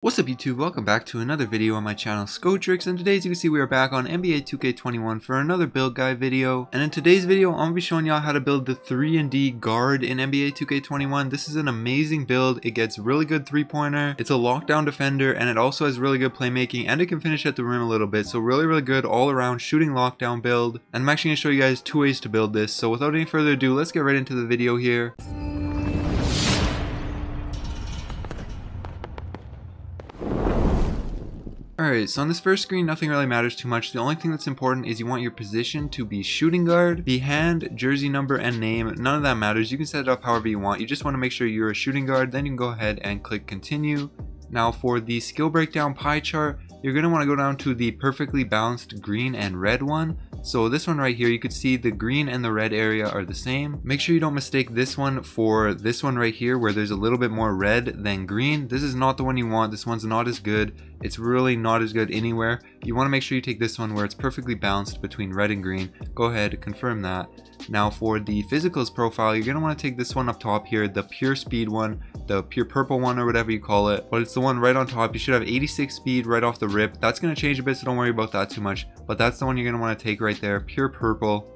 What's up YouTube, welcome back to another video on my channel Skotrix, and today as you can see we are back on NBA 2K21 for another build guide video. And in today's video I'm going to be showing y'all how to build the 3-and-D guard in NBA 2K21. This is an amazing build. It gets really good three-pointer, it's a lockdown defender, and it also has really good playmaking, and it can finish at the rim a little bit. So really good all around shooting lockdown build. And I'm actually going to show you guys two ways to build this. So without any further ado, let's get right into the video here. Alright, so on this first screen nothing really matters too much. The only thing that's important is you want your position to be shooting guard. The hand, jersey number, and name, none of that matters. You can set it up however you want. You just want to make sure you're a shooting guard, then you can go ahead and click continue. Now for the skill breakdown pie chart, you're going to want to go down to the perfectly balanced green and red one. So this one right here, you could see the green and the red area are the same. Make sure you don't mistake this one for this one right here where there's a little bit more red than green. This is not the one you want. This one's not as good. It's really not as good anywhere. You want to make sure you take this one where it's perfectly balanced between red and green. Go ahead, confirm that. Now for the physicals profile, you're going to want to take this one up top here, the pure speed one, the pure purple one or whatever you call it. But it's the one right on top. You should have 86 speed right off the rip. That's going to change a bit, so don't worry about that too much. But that's the one you're going to want to take right there, pure purple.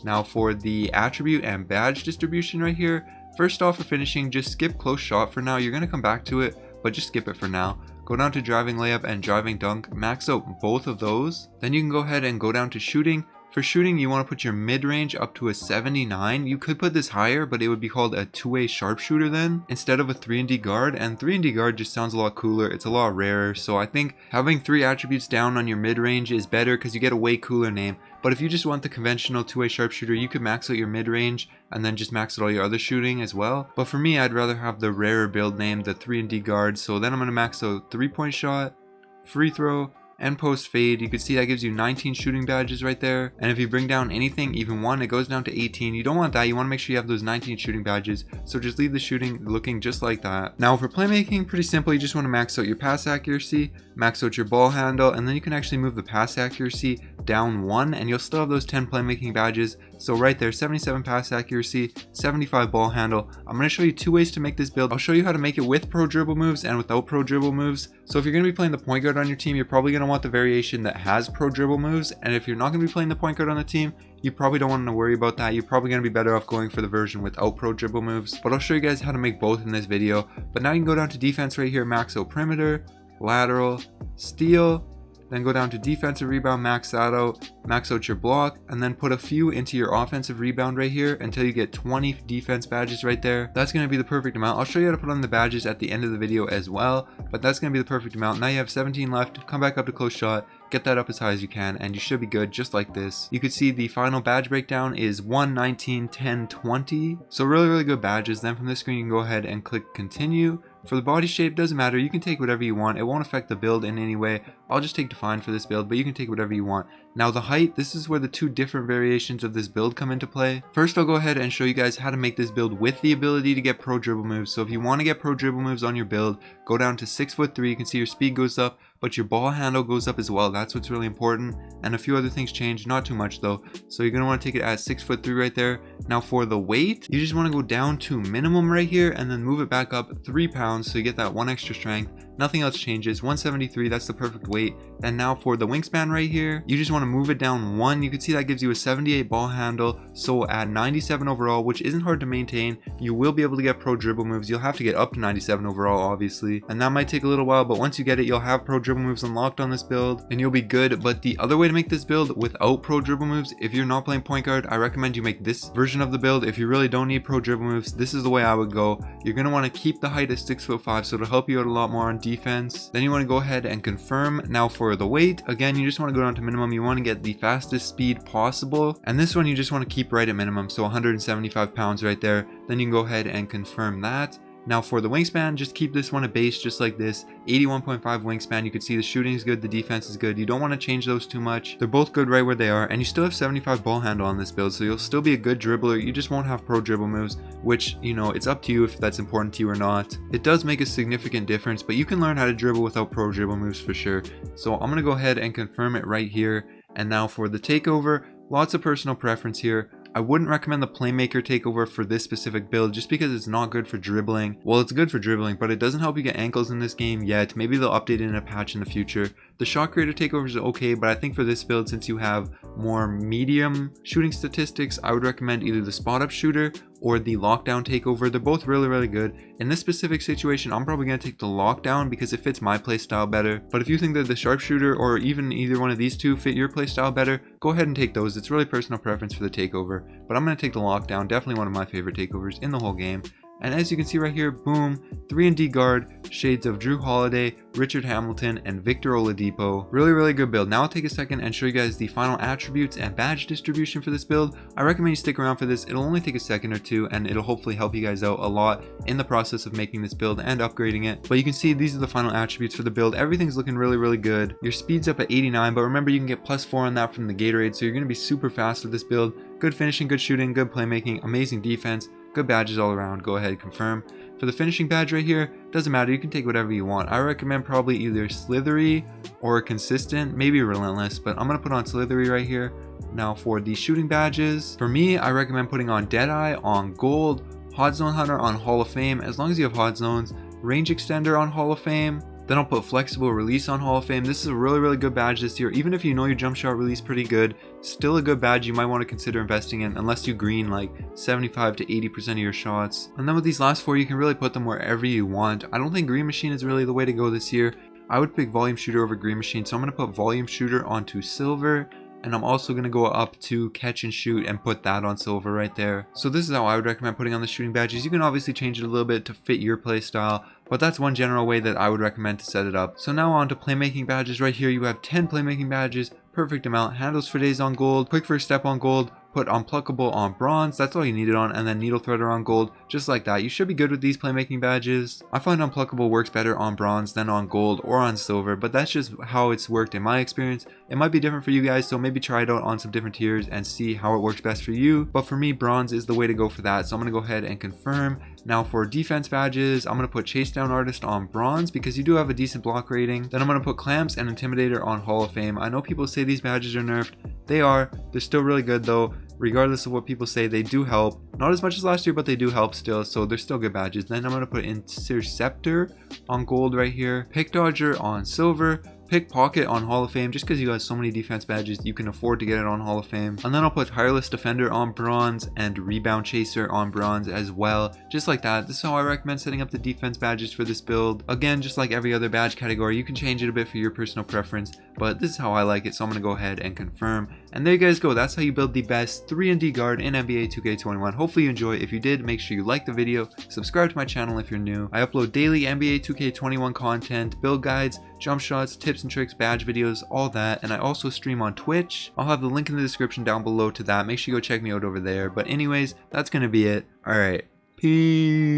Now for the attribute and badge distribution right here, first off for finishing, just skip close shot for now. You're going to come back to it, but just skip it for now. Go down to driving layup and driving dunk, max out both of those. Then you can go ahead and go down to shooting. For shooting, you want to put your mid-range up to a 79. You could put this higher, but it would be called a two-way sharpshooter then, instead of a 3-and-D guard. And 3-and-D guard just sounds a lot cooler. It's a lot rarer. So I think having 3 attributes down on your mid-range is better because you get a way cooler name. But if you just want the conventional two-way sharpshooter, you could max out your mid-range and then just max out all your other shooting as well. But for me, I'd rather have the rarer build name, the 3-and-D guard. So then I'm going to max out 3-point shot, free throw, and post fade. You can see that gives you 19 shooting badges right there. And if you bring down anything, even one, it goes down to 18. You don't want that. You want to make sure you have those 19 shooting badges. So just leave the shooting looking just like that. Now for playmaking, pretty simple. You just want to max out your pass accuracy, max out your ball handle, and then you can actually move the pass accuracy down 1 and you'll still have those 10 playmaking badges. So right there, 77 pass accuracy, 75 ball handle. I'm going to show you two ways to make this build. I'll show you how to make it with pro dribble moves and without pro dribble moves. So if you're going to be playing the point guard on your team, you're probably going to want the variation that has pro dribble moves. And if you're not going to be playing the point guard on the team, you probably don't want to worry about that. You're probably going to be better off going for the version without pro dribble moves. But I'll show you guys how to make both in this video. But now you can go down to defense right here, max out perimeter, lateral, steal, then go down to defensive rebound, max that out, max out your block, and then put a few into your offensive rebound right here until you get 20 defense badges right there. That's going to be the perfect amount. I'll show you how to put on the badges at the end of the video as well, but that's going to be the perfect amount. Now you have 17 left, come back up to close shot, get that up as high as you can, and you should be good just like this. You can see the final badge breakdown is 1, 19, 10, 20. So really good badges. Then from this screen you can go ahead and click continue. For the body shape, doesn't matter, you can take whatever you want. It won't affect the build in any way. I'll just take define for this build, but you can take whatever you want. Now the height, this is where the two different variations of this build come into play. First I'll go ahead and show you guys how to make this build with the ability to get pro dribble moves. So if you want to get pro dribble moves on your build, go down to 6'3". You can see your speed goes up, but your ball handle goes up as well. That's what's really important. And a few other things change, not too much though. So you're going to want to take it at 6'3" right there. Now for the weight, you just want to go down to minimum right here and then move it back up 3 pounds so you get that 1 extra strength. Nothing else changes. 173, that's the perfect weight. And now for the wingspan right here, you just want to move it down 1. You can see that gives you a 78 ball handle. So at 97 overall, which isn't hard to maintain, you will be able to get pro dribble moves. You'll have to get up to 97 overall, obviously. And that might take a little while, but once you get it, you'll have pro dribble moves unlocked on this build and you'll be good. But the other way to make this build without pro dribble moves, if you're not playing point guard, I recommend you make this version of the build. If you really don't need pro dribble moves, this is the way I would go. You're going to want to keep the height at 6'5", so it'll help you out a lot more on defense. Then you want to go ahead and confirm. Now for the weight, again, you just want to go down to minimum. You want to get the fastest speed possible, and this one you just want to keep right at minimum, so 175 pounds right there. Then you can go ahead and confirm that. Now for the wingspan, just keep this one a base just like this, 81.5 wingspan. You can see the shooting is good, the defense is good. You don't want to change those too much. They're both good right where they are, and you still have 75 ball handle on this build, so you'll still be a good dribbler. You just won't have pro dribble moves, which, you know, it's up to you if that's important to you or not. It does make a significant difference, but you can learn how to dribble without pro dribble moves for sure. So I'm going to go ahead and confirm it right here. And now for the takeover, lots of personal preference here. I wouldn't recommend the playmaker takeover for this specific build just because it's not good for dribbling. Well, it's good for dribbling, but it doesn't help you get ankles in this game yet. Maybe they'll update it in a patch in the future. The shot creator takeover is okay, but I think for this build, since you have more medium shooting statistics, I would recommend either the spot up shooter or the lockdown takeover. They're both really good. In this specific situation, I'm probably going to take the lockdown because it fits my playstyle better. But if you think that the sharpshooter or even either one of these two fit your playstyle better, go ahead and take those. It's really personal preference for the takeover. But I'm going to take the lockdown, definitely one of my favorite takeovers in the whole game. And as you can see right here, boom, 3-and-D guard, shades of Drew Holiday, Richard Hamilton, and Victor Oladipo. Really good build. Now I'll take a second and show you guys the final attributes and badge distribution for this build. I recommend you stick around for this. It'll only take a second or two, and it'll hopefully help you guys out a lot in the process of making this build and upgrading it. But you can see these are the final attributes for the build. Everything's looking really good. Your speed's up at 89, but remember you can get +4 on that from the Gatorade, so you're going to be super fast with this build. Good finishing, good shooting, good playmaking, amazing defense. Good badges all around. Go ahead, confirm. For the finishing badge right here, doesn't matter, you can take whatever you want. I recommend probably either slithery or consistent, maybe relentless, but I'm going to put on slithery right here. Now for the shooting badges, for me, I recommend putting on Deadeye on gold, Hot Zone Hunter on Hall of Fame, as long as you have hot zones, Range Extender on Hall of Fame. Then I'll put Flexible Release on Hall of Fame. This is a really good badge this year. Even if you know your jump shot release pretty good, still a good badge you might want to consider investing in unless you green like 75 to 80% of your shots. And then with these last four, you can really put them wherever you want. I don't think Green Machine is really the way to go this year. I would pick Volume Shooter over Green Machine, so I'm going to put Volume Shooter onto Silver. And I'm also going to go up to Catch and Shoot and put that on silver right there. So this is how I would recommend putting on the shooting badges. You can obviously change it a little bit to fit your play style, but that's one general way that I would recommend to set it up. So now on to playmaking badges. Right here you have 10 playmaking badges, perfect amount. Handles for days on gold, quick first step on gold, put Unpluckable on bronze, that's all you need it on, and then Needle Threader on gold, just like that. You should be good with these playmaking badges. I find Unpluckable works better on bronze than on gold or on silver, but that's just how it's worked in my experience. It might be different for you guys, so maybe try it out on some different tiers and see how it works best for you. But for me, bronze is the way to go for that, so I'm going to go ahead and confirm. Now for defense badges, I'm going to put Chase Down Artist on bronze because you do have a decent block rating. Then I'm going to put Clamps and Intimidator on Hall of Fame. I know people say these badges are nerfed. They are. They're still really good though. Regardless of what people say, they do help. Not as much as last year, but they do help still, so they're still good badges. Then I'm going to put Interceptor on gold right here. Pick Dodger on silver. Pickpocket on Hall of Fame, just because you got so many defense badges, you can afford to get it on Hall of Fame. And then I'll put Tireless Defender on bronze and Rebound Chaser on bronze as well, just like that. This is how I recommend setting up the defense badges for this build. Again, just like every other badge category, you can change it a bit for your personal preference, but this is how I like it, so I'm going to go ahead and confirm. And there you guys go. That's how you build the best 3-and-D guard in NBA 2K21. Hopefully you enjoy. If you did, make sure you like the video, subscribe to my channel if you're new. I upload daily NBA 2K21 content, build guides, jump shots, tips and tricks, badge videos, all that. And I also stream on Twitch. I'll have the link in the description down below to that. Make sure you go check me out over there. But anyways, that's going to be it. Alright, peace.